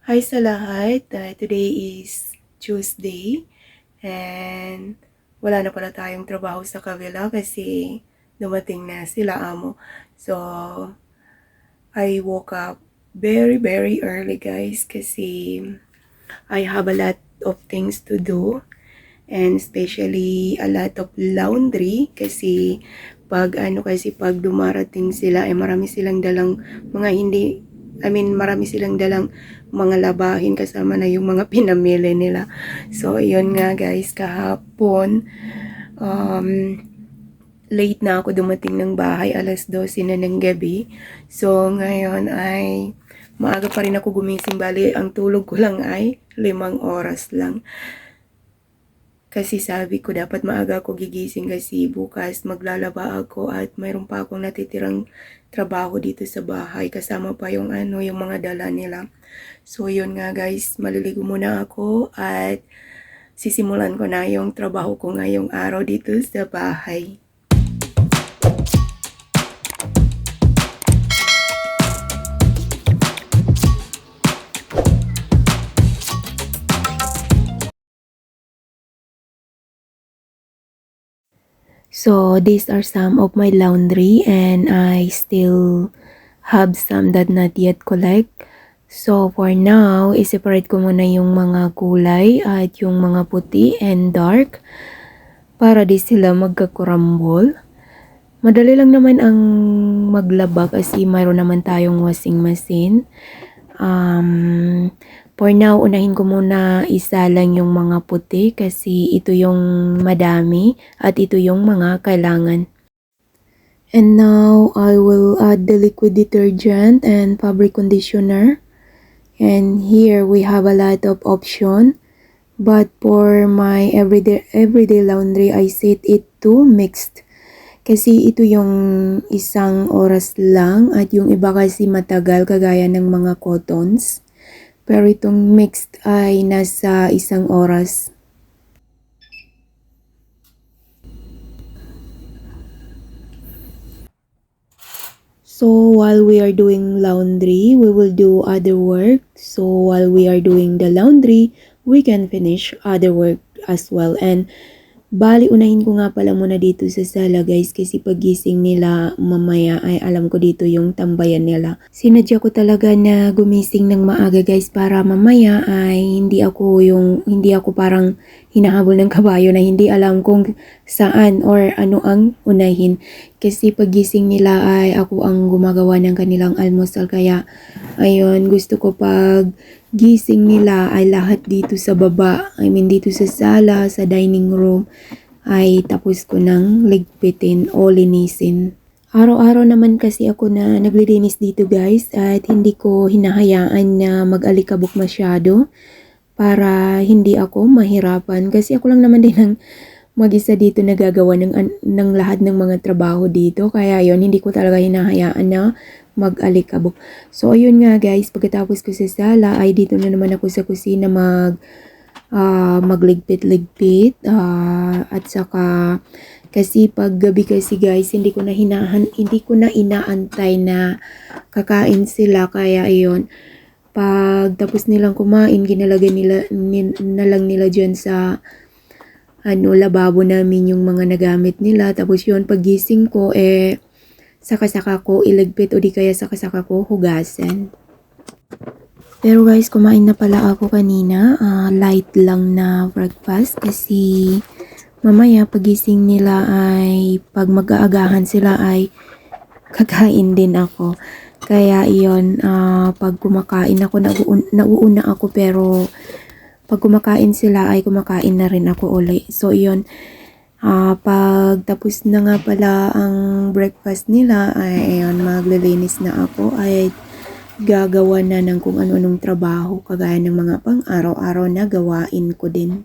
Hi sa lahat. Today is Tuesday and wala na pala tayong trabaho sa kabila kasi dumating na sila amo. So, I woke up very early guys kasi I have a lot of things to do and especially a lot of laundry kasi pag dumarating sila ay marami silang dalang mga marami silang dalang mga labahin kasama na yung mga pinamili nila. So, yun nga guys, kahapon, um, late na ako dumating ng bahay, alas 12 na ng gabi. So, ngayon ay maaga pa rin ako gumising. Bali, ang tulog ko lang ay 5 oras lang. Kasi sabi ko dapat maaga ako gigising kasi bukas maglalaba ako at mayroon pa akong natitirang trabaho dito sa bahay kasama pa yung yung mga dala nila. So yun nga guys, maliligo muna ako at sisimulan ko na yung trabaho ko ngayong araw dito sa bahay. So these are some of my laundry and I still have some that not yet collect. So for now, i-separate ko muna yung mga kulay at yung mga puti and dark para di sila magkakurambol. Madali lang naman ang maglaba kasi mayroon naman tayong washing machine. For now, unahin ko muna isa lang yung mga puti kasi ito yung madami at ito yung mga kailangan. And now, I will add the liquid detergent and fabric conditioner. And here, we have a lot of option. But for my everyday laundry, I set it to mixed. Kasi ito yung isang oras lang at yung iba kasi matagal kagaya ng mga cottons. Pero itong mixed ay nasa isang oras. So while we are doing laundry, we will do other work. So while we are doing the laundry, we can finish other work as well. And bali, unahin ko nga pala muna dito sa sala guys kasi pagising nila mamaya ay alam ko dito yung tambayan nila. Sinadya ko talaga na gumising ng maaga guys para mamaya ay hindi ako parang hinahabol ng kabayo na hindi alam kung saan or ano ang unahin. Kasi pagising nila ay ako ang gumagawa ng kanilang almusal kaya ayun, gusto ko pag gising nila ay lahat dito sa baba, dito sa sala, sa dining room, ay tapos ko nang ligpitin o linisin. Araw-araw naman kasi ako na naglilinis dito guys at hindi ko hinahayaan na mag-alikabok masyado para hindi ako mahirapan kasi ako lang naman din ang mag-isa dito nagagawa ng lahat ng mga trabaho dito kaya yon hindi ko talaga hinahayaan na mag-alikabok. So, ayun nga guys, pagkatapos ko sa sala, ay dito na naman ako sa kusina magligpit-ligpit. At saka, kasi pag gabi kasi guys, hindi ko na inaantay na kakain sila. Kaya ayun, pag tapos nilang kumain, ginalagay na lang nila dyan sa lababo namin yung mga nagamit nila. Tapos yun, pagising ko, saka-saka ko iligpit o di kaya saka-saka ko hugasan. Pero guys, kumain na pala ako kanina. Light lang na breakfast kasi mamaya pagising nila ay pag mag-aagahan sila ay kakain din ako. Kaya iyon, pag kumakain ako, nauuna ako pero pag kumakain sila ay kumakain na rin ako uli. So iyon, pag tapos na nga pala ang breakfast nila ay ayun, maglilinis na ako ay gagawa na ng kung ano-anong trabaho kagaya ng mga pang araw-araw na gawain ko din.